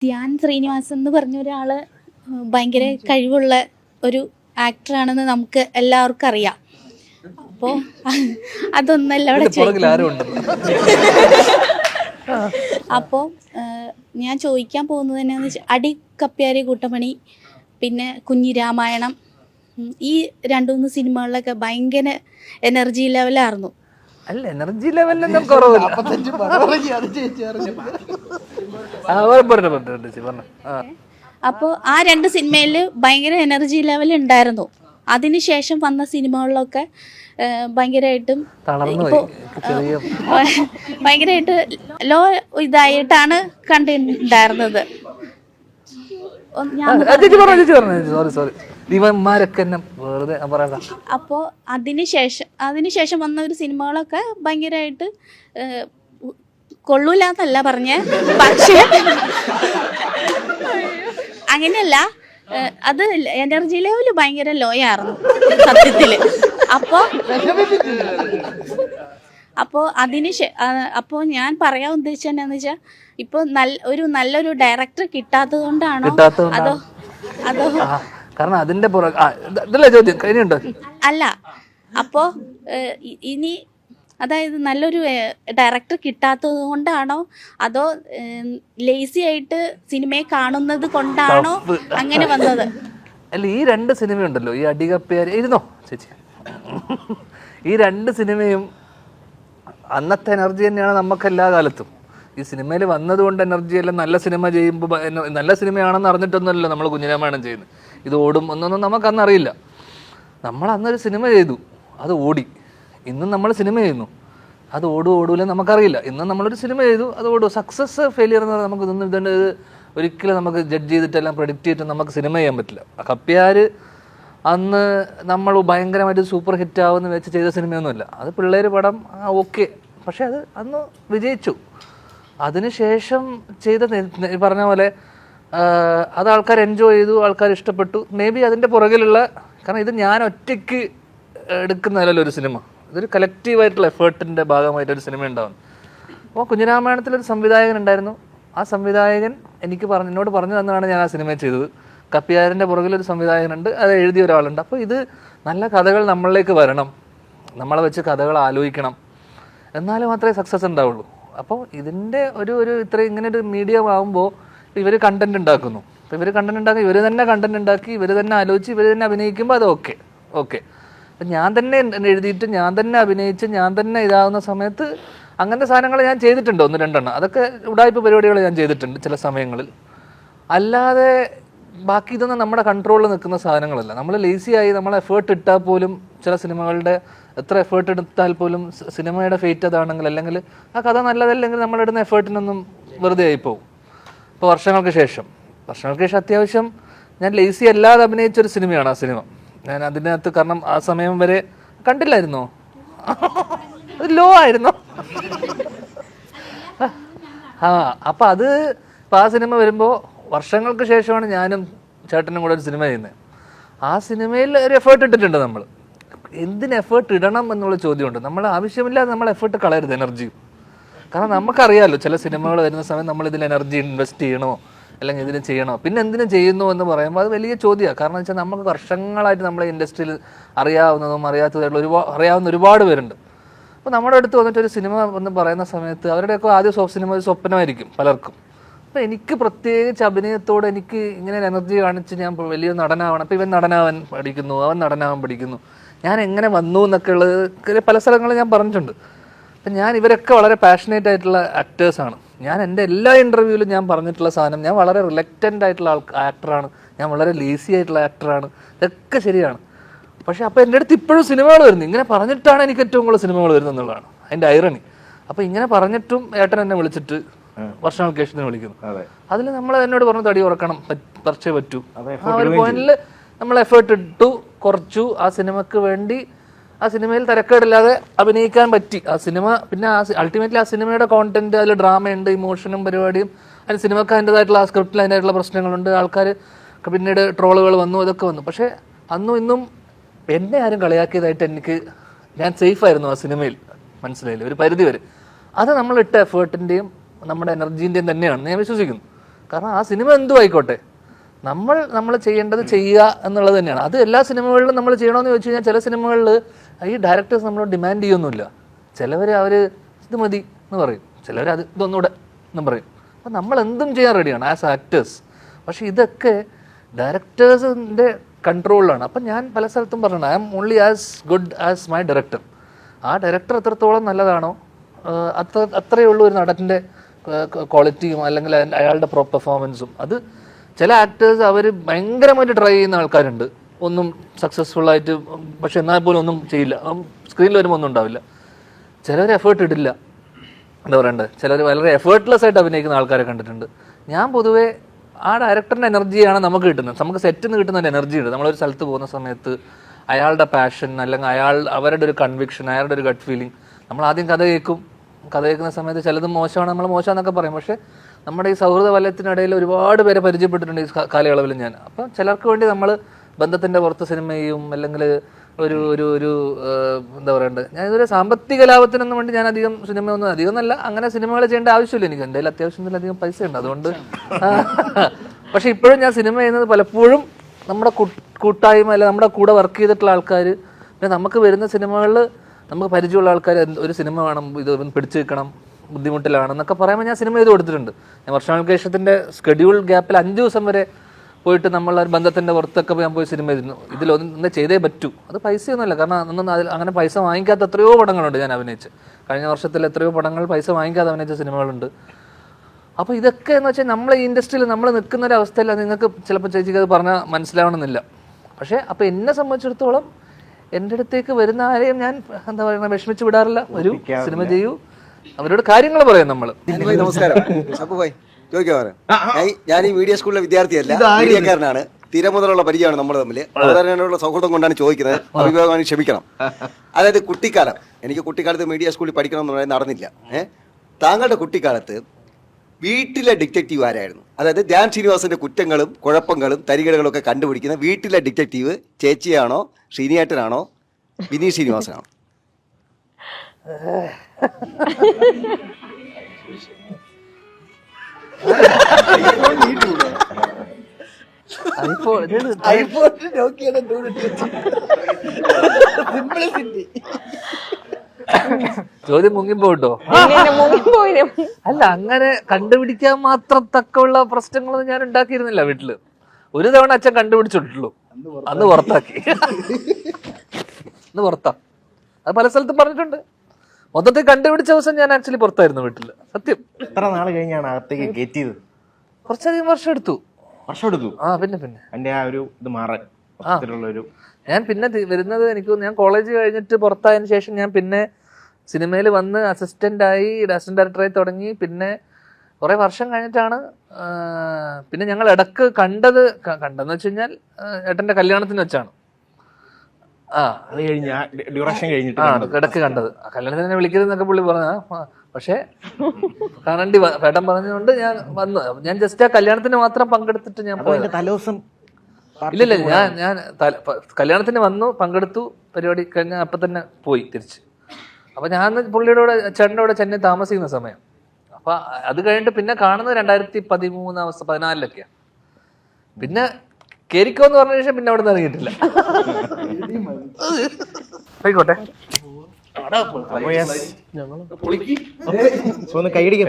ധ്യാൻ ശ്രീനിവാസൻ എന്ന് പറഞ്ഞ ഒരാൾ ഭയങ്കര കഴിവുള്ള ഒരു ആക്ടറാണെന്ന് നമുക്ക് എല്ലാവർക്കും അറിയാം. അപ്പോൾ അതൊന്നല്ല അവിടെ അപ്പോൾ ഞാൻ ചോദിക്കാൻ പോകുന്നത് എന്നാന്ന് വെച്ചാൽ അടി കപ്പ്യാരി കൂട്ടമണി, പിന്നെ കുഞ്ഞിരാമായണം, ഈ രണ്ടു മൂന്ന് സിനിമകളിലൊക്കെ ഭയങ്കര എനർജി ലെവലായിരുന്നു. അല്ല, എനർജി ലെവലിലൊന്നും കുറവില്ല. അപ്പോൾ ആ രണ്ട് സിനിമയിൽ ഭയങ്കര എനർജി ലെവൽ ഉണ്ടായിരുന്നു. അതിനുശേഷം വന്ന സിനിമകളിലൊക്കെ ഭയങ്കരമായിട്ടും ഭയങ്കരമായിട്ട് ലോ ഇതായിട്ടാണ് കണ്ടിട്ടുണ്ടായിരുന്നത്. അപ്പോൾ അതിനുശേഷം വന്ന ഒരു സിനിമകളൊക്കെ ഭയങ്കരമായിട്ട് കൊള്ളൂല എന്നല്ല പറഞ്ഞേ, പക്ഷേ അങ്ങനെയല്ല, അത് എനർജി ലെവൽ ഭയങ്കര ലോ ആയിരുന്നു സത്യത്തിൽ. അപ്പോൾ ഞാൻ പറയാൻ ഉദ്ദേശിച്ചത് എന്താണെന്ന് വെച്ചാൽ, ഇപ്പോൾ നല്ലൊരു ഡയറക്ടർ കിട്ടാത്തത് കൊണ്ടാണോ അതോ കാരണം അതിന്റെ അല്ല, അപ്പോൾ ഇനി അതായത് നല്ലൊരു ഡയറക്ടർ കിട്ടാത്തത് കൊണ്ടാണോ അതോ ലേസി ആയിട്ട് സിനിമയെ കാണുന്നത് കൊണ്ടാണോ അങ്ങനെ വന്നത്? അല്ല, ഈ രണ്ട് സിനിമയുണ്ടല്ലോ, ഈ അടികപ്പ്യാരി ഇരുന്നോ ചേച്ചി, ഈ രണ്ട് സിനിമയും അന്നത്തെ എനർജി തന്നെയാണ് നമുക്ക് എല്ലാ കാലത്തും. ഈ സിനിമയിൽ വന്നതുകൊണ്ട് എനർജി എല്ലാം നല്ല സിനിമ ചെയ്യുമ്പോൾ നല്ല സിനിമയാണെന്ന് അറിഞ്ഞിട്ടൊന്നുമല്ലോ നമ്മൾ കുഞ്ഞിരാമായണം ചെയ്യുന്നത്. ഇത് ഓടും ഒന്നൊന്നും നമുക്കന്നറിയില്ല. നമ്മൾ അന്നൊരു സിനിമ ചെയ്തു, അത് ഓടി. ഇന്നും നമ്മൾ സിനിമ ചെയ്യുന്നു, അത് ഓടൂല നമുക്കറിയില്ല. ഇന്നും നമ്മളൊരു സിനിമ ചെയ്തു, അത് ഓടും. സക്സസ് ഫെയിലിയർ എന്ന് പറഞ്ഞാൽ നമുക്ക് ഇതൊന്നും ഒരിക്കലും നമുക്ക് ജഡ്ജ് ചെയ്തിട്ടെല്ലാം പ്രഡിക്റ്റ് ചെയ്തിട്ട് നമുക്ക് സിനിമ ചെയ്യാൻ പറ്റില്ല. കപ്പ്യാര് അന്ന് നമ്മൾ ഭയങ്കരമായിട്ട് സൂപ്പർ ഹിറ്റ് ആവുമെന്ന് വെച്ച് ചെയ്ത സിനിമയൊന്നുമില്ല. അത് പിള്ളേർ പടം ഓക്കെ, പക്ഷെ അത് അന്ന് വിജയിച്ചു. അതിനുശേഷം ചെയ്ത പറഞ്ഞ പോലെ അത് ആൾക്കാർ എൻജോയ് ചെയ്തു, ആൾക്കാർ ഇഷ്ടപ്പെട്ടു. മേ ബി അതിൻ്റെ പുറകിലുള്ള, കാരണം ഇത് ഞാൻ ഒറ്റയ്ക്ക് എടുക്കുന്നതല്ലല്ലോ ഒരു സിനിമ, ഇതൊരു കളക്റ്റീവായിട്ടുള്ള എഫേർട്ടിൻ്റെ ഭാഗമായിട്ടൊരു സിനിമ ഉണ്ടാകുന്നു. അപ്പോൾ കുഞ്ഞിരാമായണത്തിലൊരു സംവിധായകൻ ഉണ്ടായിരുന്നു. ആ സംവിധായകൻ എന്നോട് പറഞ്ഞു തന്നതാണ് ഞാൻ ആ സിനിമ ചെയ്തത്. കപ്പ്യാരിൻ്റെ പുറകിലൊരു സംവിധായകനുണ്ട്, അത് എഴുതിയ ഒരാളുണ്ട്. അപ്പോൾ ഇത് നല്ല കഥകൾ നമ്മളിലേക്ക് വരണം, നമ്മളെ വെച്ച് കഥകൾ ആലോചിക്കണം, എന്നാലും മാത്രമേ സക്സസ് ഉണ്ടാവുള്ളൂ. അപ്പോൾ ഇതിൻ്റെ ഒരു ഇങ്ങനെ ഒരു മീഡിയം ആകുമ്പോൾ ഇവർ കണ്ടന്റ് ഉണ്ടാക്കുന്നു. അപ്പോൾ ഇവർ കണ്ടന്റ് ഉണ്ടാക്കി, ഇവർ തന്നെ കണ്ടന്റ് ഉണ്ടാക്കി, ഇവർ തന്നെ ആലോചിച്ച്, ഇവർ തന്നെ അഭിനയിക്കുമ്പോൾ അത് ഓക്കെ. അപ്പം ഞാൻ തന്നെ എഴുതിയിട്ട്, ഞാൻ തന്നെ അഭിനയിച്ച്, ഞാൻ തന്നെ ഇതാവുന്ന സമയത്ത് അങ്ങനത്തെ സാധനങ്ങൾ ഞാൻ ചെയ്തിട്ടുണ്ട്, 1-2 അതൊക്കെ ഉടായ്പ പരിപാടികൾ ഞാൻ ചെയ്തിട്ടുണ്ട് ചില സമയങ്ങളിൽ. അല്ലാതെ ബാക്കി ഇതൊന്നും നമ്മുടെ കൺട്രോളിൽ നിൽക്കുന്ന സാധനങ്ങളല്ല. നമ്മൾ ലേസിയായി നമ്മൾ എഫേർട്ട് ഇട്ടാൽ പോലും, ചില സിനിമകളുടെ എത്ര എഫേർട്ട് എടുത്താൽ പോലും സിനിമയുടെ ഫേറ്റ് അതാണെങ്കിൽ, അല്ലെങ്കിൽ ആ കഥ നല്ലതല്ലെങ്കിൽ നമ്മളിടുന്ന എഫേർട്ടിനൊന്നും വെറുതെ ആയിപ്പോവും. ഇപ്പോൾ വർഷങ്ങൾക്ക് ശേഷം അത്യാവശ്യം ഞാൻ ലേസി അല്ലാതെ അഭിനയിച്ചൊരു സിനിമയാണ് ആ സിനിമ. ഞാൻ അതിനകത്ത്, കാരണം ആ സമയം വരെ കണ്ടില്ലായിരുന്നോ, അത് ലോ ആയിരുന്നോ? അപ്പം ആ സിനിമ വരുമ്പോൾ വർഷങ്ങൾക്ക് ശേഷമാണ് ഞാനും ചേട്ടനും കൂടെ ഒരു സിനിമ ചെയ്യുന്നത്. ആ സിനിമയിൽ ഒരു എഫേർട്ട് ഇട്ടിട്ടുണ്ട് നമ്മൾ. എന്തിന് എഫേർട്ട് ഇടണം എന്നുള്ള ചോദ്യമുണ്ട്. നമ്മൾ ആവശ്യമില്ലാതെ നമ്മൾ എഫേർട്ട് കളയരുത്, എനർജി. കാരണം നമുക്കറിയാമല്ലോ ചില സിനിമകൾ വരുന്ന സമയം നമ്മൾ ഇതിൽ എനർജി ഇൻവെസ്റ്റ് ചെയ്യണോ അല്ലെങ്കിൽ ഇതിന് ചെയ്യണോ, പിന്നെ എന്തിനു ചെയ്യുന്നു എന്ന് പറയുമ്പോൾ അത് വലിയ ചോദ്യമാണ്. കാരണം വെച്ചാൽ നമുക്ക് വർഷങ്ങളായിട്ട് നമ്മളെ ഇൻഡസ്ട്രിയിൽ അറിയാവുന്നതും അറിയാത്തതായിട്ടുള്ള അറിയാവുന്ന ഒരുപാട് പേരുണ്ട്. അപ്പോൾ നമ്മുടെ അടുത്ത് വന്നിട്ട് ഒരു സിനിമ എന്ന് പറയുന്ന സമയത്ത് അവരുടെയൊക്കെ ആദ്യ സിനിമ ഒരു സ്വപ്നമായിരിക്കും പലർക്കും. അപ്പോൾ എനിക്ക് പ്രത്യേകിച്ച് അഭിനയത്തോട് എനിക്ക് ഇങ്ങനെ എനർജി കാണിച്ച് ഞാൻ വലിയ നടനാവണം. അപ്പോൾ ഇവൻ നടനാവാൻ പഠിക്കുന്നു, അവൻ നടനാവാൻ പഠിക്കുന്നു, ഞാൻ എങ്ങനെ വന്നു എന്നൊക്കെ ഉള്ളത് പല സ്ഥലങ്ങളിൽ ഞാൻ പറഞ്ഞിട്ടുണ്ട്. അപ്പം ഇവരൊക്കെ വളരെ പാഷനേറ്റ് ആയിട്ടുള്ള ആക്ടേഴ്സാണ്. ഞാൻ എൻ്റെ എല്ലാ ഇൻ്റർവ്യൂവിലും ഞാൻ പറഞ്ഞിട്ടുള്ള സാധനം, ഞാൻ വളരെ റിലക്റ്റൻ്റ് ആയിട്ടുള്ള ആക്ടറാണ്, ഞാൻ വളരെ ലേസി ആയിട്ടുള്ള ആക്ടറാണ്, ഇതൊക്കെ ശരിയാണ്. പക്ഷേ അപ്പോൾ എൻ്റെ അടുത്ത് ഇപ്പോഴും സിനിമകൾ വരുന്നു. ഇങ്ങനെ പറഞ്ഞിട്ടാണ് എനിക്ക് ഏറ്റവും കൂടുതൽ സിനിമകൾ വരുന്നത് എന്നുള്ളതാണ് അതിൻ്റെ ഐറണി. അപ്പോൾ ഇങ്ങനെ പറഞ്ഞിട്ടും ഏട്ടൻ എന്നെ വിളിച്ചിട്ട് വർഷങ്ങൾക്ക് ശേഷം വിളിക്കുന്നു. അതിൽ നമ്മൾ എന്നോട് പറഞ്ഞു തടി ഉറക്കണം, പറിച്ചേ പറ്റൂ. ആ ഒരു പോയിന്റിൽ നമ്മൾ എഫേർട്ട് ഇട്ടു, കുറച്ചു. ആ സിനിമക്ക് വേണ്ടി ആ സിനിമയിൽ തിരക്കേടില്ലാതെ അഭിനയിക്കാൻ പറ്റി. ആ സിനിമ പിന്നെ അൾട്ടിമേറ്റ്ലി ആ സിനിമയുടെ കോണ്ടന്റ്, അതിൽ ഡ്രാമയുണ്ട്, ഇമോഷനും പരിപാടിയും, അതിന് സിനിമക്ക് അതിൻ്റെതായിട്ടുള്ള ആ സ്ക്രിപ്റ്റിൽ അതിൻ്റെതായിട്ടുള്ള പ്രശ്നങ്ങളുണ്ട്, ആൾക്കാർ പിന്നീട് ട്രോളുകൾ വന്നു, അതൊക്കെ വന്നു. പക്ഷേ അന്നും ഇന്നും എന്നെ ആരും കളിയാക്കിയതായിട്ട് ഞാൻ സേഫായിരുന്നു ആ സിനിമയിൽ, മനസ്സിലായില്ല, ഒരു പരിധി വരെ. അത് നമ്മളിട്ട എഫേർട്ടിൻ്റെയും നമ്മുടെ എനർജീൻ്റെയും തന്നെയാണ് ഞാൻ വിശ്വസിക്കുന്നു. കാരണം ആ സിനിമ എന്തും ആയിക്കോട്ടെ, നമ്മൾ ചെയ്യേണ്ടത് ചെയ്യുക എന്നുള്ളത് തന്നെയാണ്. അത് എല്ലാ സിനിമകളിലും നമ്മൾ ചെയ്യണമെന്ന് ചോദിച്ചു കഴിഞ്ഞാൽ ചില സിനിമകളിൽ ഈ ഡയറക്ടേഴ്സ് നമ്മളോട് ഡിമാൻഡ് ചെയ്യൊന്നുമില്ല. ചിലവർ ഇത് മതി എന്ന് പറയും, ചിലവർ ഇതൊന്നുകൂടെ എന്നും പറയും. അപ്പം നമ്മൾ എന്തും ചെയ്യാൻ റെഡിയാണ് ആസ് ആക്ടേഴ്സ്. പക്ഷേ ഇതൊക്കെ ഡയറക്ടേഴ്സിൻ്റെ കൺട്രോളിലാണ്. അപ്പം ഞാൻ പല സ്ഥലത്തും പറഞ്ഞിട്ടുണ്ട്, I am only as good as my director. ആ ഡയറക്ടർ എത്രത്തോളം നല്ലതാണോ അത്രയേ ഉള്ളൂ ഒരു നടൻ്റെ ക്വാളിറ്റിയും അല്ലെങ്കിൽ അയാളുടെ പെർഫോമൻസും. അത് ചില ആക്ടേഴ്സ് അവർ ഭയങ്കരമായിട്ട് ട്രൈ ചെയ്യുന്ന ആൾക്കാരുണ്ട്, ഒന്നും സക്സസ്ഫുള്ളായിട്ട്, പക്ഷെ എന്നാൽ പോലും ഒന്നും ചെയ്യില്ല, സ്ക്രീനിൽ വരുമ്പോൾ ഒന്നും ഉണ്ടാവില്ല. ചിലർ എഫേർട്ട് ഇടില്ല, എന്താ പറയണ്ടത്, ചിലർ വളരെ എഫേർട്ട്ലെസ് ആയിട്ട് അഭിനയിക്കുന്ന ആൾക്കാരെ കണ്ടിട്ടുണ്ട്. ഞാൻ പൊതുവേ ആ ഡയറക്ടറിൻ്റെ എനർജിയാണ് നമുക്ക് കിട്ടുന്നത്. നമുക്ക് സെറ്റിൽ നിന്ന് കിട്ടുന്ന ഒരു എനർജി ഉണ്ട്. നമ്മളൊരു സ്ഥലത്ത് പോകുന്ന സമയത്ത് അയാളുടെ പാഷൻ അല്ലെങ്കിൽ അവരുടെ ഒരു കൺവിക്ഷൻ, അയാളുടെ ഒരു ഗട്ട് ഫീലിംഗ്. നമ്മൾ ആദ്യം കഥ കേൾക്കുന്ന സമയത്ത് ചിലത് മോശമാണ്, നമ്മൾ മോശമാണെന്നൊക്കെ പറയും. പക്ഷേ നമ്മുടെ ഈ സൗഹൃദ വലയത്തിനിടയിൽ ഒരുപാട് പേരെ പരിചയപ്പെട്ടിട്ടുണ്ട് ഈ കാലയളവിൽ ഞാൻ. അപ്പം ചിലർക്ക് വേണ്ടി നമ്മൾ ബന്ധത്തിൻ്റെ പുറത്ത് സിനിമ ചെയ്യും, അല്ലെങ്കിൽ ഒരു എന്താ പറയണ്ടത്, ഞാൻ ഇതൊരു സാമ്പത്തിക ലാഭത്തിനൊന്നും വേണ്ടി ഞാൻ സിനിമയൊന്നും അധികം നല്ല അങ്ങനെ സിനിമകൾ ചെയ്യേണ്ട ആവശ്യമില്ല. എനിക്ക് എൻ്റെ കയ്യിൽ അത്യാവശ്യത്തിലധികം പൈസ ഉണ്ട്, അതുകൊണ്ട്. പക്ഷെ ഇപ്പോഴും ഞാൻ സിനിമ ചെയ്യുന്നത് പലപ്പോഴും നമ്മുടെ കൂട്ടായ്മ അല്ല നമ്മുടെ കൂടെ വർക്ക് ചെയ്തിട്ടുള്ള ആൾക്കാർ, പിന്നെ നമുക്ക് വരുന്ന സിനിമകളിൽ നമുക്ക് പരിചയമുള്ള ആൾക്കാർ ഒരു സിനിമ വേണം, ഇത് പിടിച്ചു വെക്കണം, ബുദ്ധിമുട്ടിലാണെന്നൊക്കെ പറയുമ്പോൾ ഞാൻ സിനിമ ചെയ്ത് കൊടുത്തിട്ടുണ്ട്. ഞാൻ വർഷങ്ങൾക്ക് ശേഷത്തിൻ്റെ സ്കെഡ്യൂൾ ഗ്യാപ്പിൽ 5 ദിവസം വരെ പോയിട്ട് നമ്മൾ ബന്ധത്തിൻ്റെ പുറത്തൊക്കെ ഞാൻ പോയി സിനിമ ഇരുന്നു. ഇതിലൊന്ന് ചെയ്തേ പറ്റൂ. അത് പൈസയൊന്നുമല്ല, കാരണം അന്നൊന്നും അങ്ങനെ പൈസ വാങ്ങിക്കാത്ത എത്രയോ പടങ്ങളുണ്ട് ഞാൻ അഭിനയിച്ച്. കഴിഞ്ഞ വർഷത്തിൽ എത്രയോ പടങ്ങൾ പൈസ വാങ്ങിക്കാതെ അഭിനയിച്ച സിനിമകളുണ്ട്. അപ്പോൾ ഇതൊക്കെ എന്ന് വെച്ചാൽ നമ്മളെ ഈ ഇൻഡസ്ട്രിയിൽ നമ്മൾ നിൽക്കുന്ന ഒരു അവസ്ഥയില്ല. നിങ്ങൾക്ക് ചിലപ്പോൾ ചേച്ചിക്ക് അത് പറഞ്ഞാൽ മനസ്സിലാവണമെന്നില്ല. പക്ഷേ അപ്പോൾ എന്നെ സംബന്ധിച്ചിടത്തോളം എൻ്റെ അടുത്തേക്ക് വരുന്ന ആരെയും ഞാൻ എന്താ പറയുക വിഷമിച്ച് വിടാറില്ല. ഒരു സിനിമ ചെയ്യൂ, അവരോട് കാര്യങ്ങൾ പറയാം നമ്മൾ. നമസ്കാരം. ഞാൻ ഈ മീഡിയ സ്കൂളിലെ വിദ്യാർത്ഥിയല്ല, മീഡിയക്കാരനാണ്. തീരെ മുതലുള്ള പരിചയമാണ് നമ്മൾ തമ്മിൽ. അവതരണയുള്ള സൗഹൃദം കൊണ്ടാണ് ചോദിക്കുന്നത്, അഭിപ്രായമാണ്, ക്ഷമിക്കണം. അതായത് കുട്ടിക്കാലം, എനിക്ക് കുട്ടിക്കാലത്ത് മീഡിയ സ്കൂളിൽ പഠിക്കണം എന്ന് പറയുന്നത് നടന്നില്ല. താങ്കളുടെ കുട്ടിക്കാലത്ത് വീട്ടിലെ ഡിറ്റക്റ്റീവ് ആരായിരുന്നു? അതായത് ധ്യാൻ ശ്രീനിവാസന്റെ കുറ്റങ്ങളും കുഴപ്പങ്ങളും തരികടകളും ഒക്കെ കണ്ടുപിടിക്കുന്ന വീട്ടിലെ ഡിറ്റക്റ്റീവ് ചേച്ചിയാണോ, ശ്രീനിയേട്ടനാണോ, വിനീത് ശ്രീനിവാസനാണോ? ചോദ്യം മുങ്ങിപ്പോട്ടോ? അല്ല, അങ്ങനെ കണ്ടുപിടിക്കാൻ മാത്രം തക്കമുള്ള പ്രശ്നങ്ങളൊന്നും ഞാൻ ഉണ്ടാക്കിയിരുന്നില്ല വീട്ടില്. ഒരു തവണ അച്ഛൻ കണ്ടുപിടിച്ചിട്ടുള്ളൂ, അന്ന് പുറത്താക്കി. അന്ന് പുറത്താ, അത് പല സ്ഥലത്തും പറഞ്ഞിട്ടുണ്ട്. മൊത്തത്തിൽ കണ്ടുപിടിച്ച ദിവസം ഞാൻ ആക്ച്വലി പുറത്തായിരുന്നു വീട്ടില്. സത്യം. എത്ര നാൾ കഴിഞ്ഞാണ് അകത്തേക്ക് കയറ്റിയത്? കുറച്ചധികം വർഷം എടുത്തു. ആ പിന്നെ അതിന്റെ ആ ഒരു ഇത് മാറാൻ ഞാൻ പിന്നെ വരുന്നത് ഞാൻ കോളേജ് കഴിഞ്ഞിട്ട് പുറത്തായതിനു ശേഷം ഞാൻ പിന്നെ സിനിമയിൽ വന്ന് അസിസ്റ്റൻ്റായി, അസിസ്റ്റന്റ് ഡയറക്ടറായി തുടങ്ങി. പിന്നെ കുറേ വർഷം കഴിഞ്ഞിട്ടാണ് പിന്നെ ഞങ്ങൾ ഇടക്ക് കണ്ടെന്ന് വെച്ച് കഴിഞ്ഞാൽ ഏട്ടൻ്റെ കല്യാണത്തിന് വെച്ചാണ്. ഇടക്ക് കണ്ടത്. കല്യാണത്തിന് തന്നെ വിളിക്കരുതെന്നൊക്കെ പുള്ളി പറഞ്ഞ, പക്ഷേ കാണേണ്ടി ഏട്ടൻ പറഞ്ഞുകൊണ്ട് ഞാൻ വന്നു. ഞാൻ ജസ്റ്റ് ആ കല്യാണത്തിന് മാത്രം പങ്കെടുത്തിട്ട് ഞാൻ പോയത്. തലേദിവസം ഇല്ലില്ല, ഞാൻ കല്യാണത്തിന് വന്നു, പങ്കെടുത്തു, പരിപാടി കഴിഞ്ഞ അപ്പം തന്നെ പോയി തിരിച്ച്. അപ്പൊ ഞാൻ പുള്ളിയുടെ കൂടെ ചേട്ടൻ്റെ കൂടെ ചെന്നൈ താമസിക്കുന്ന സമയം. അപ്പൊ അത് കഴിഞ്ഞിട്ട് പിന്നെ കാണുന്നത് 2013 14 പിന്നെ കേരിക്കോന്ന് പറഞ്ഞ ശേഷം പിന്നെ അവിടെ നിന്ന് ഇറങ്ങിയിട്ടില്ല. ആയിക്കോട്ടെ, കൈയടിക്കാം.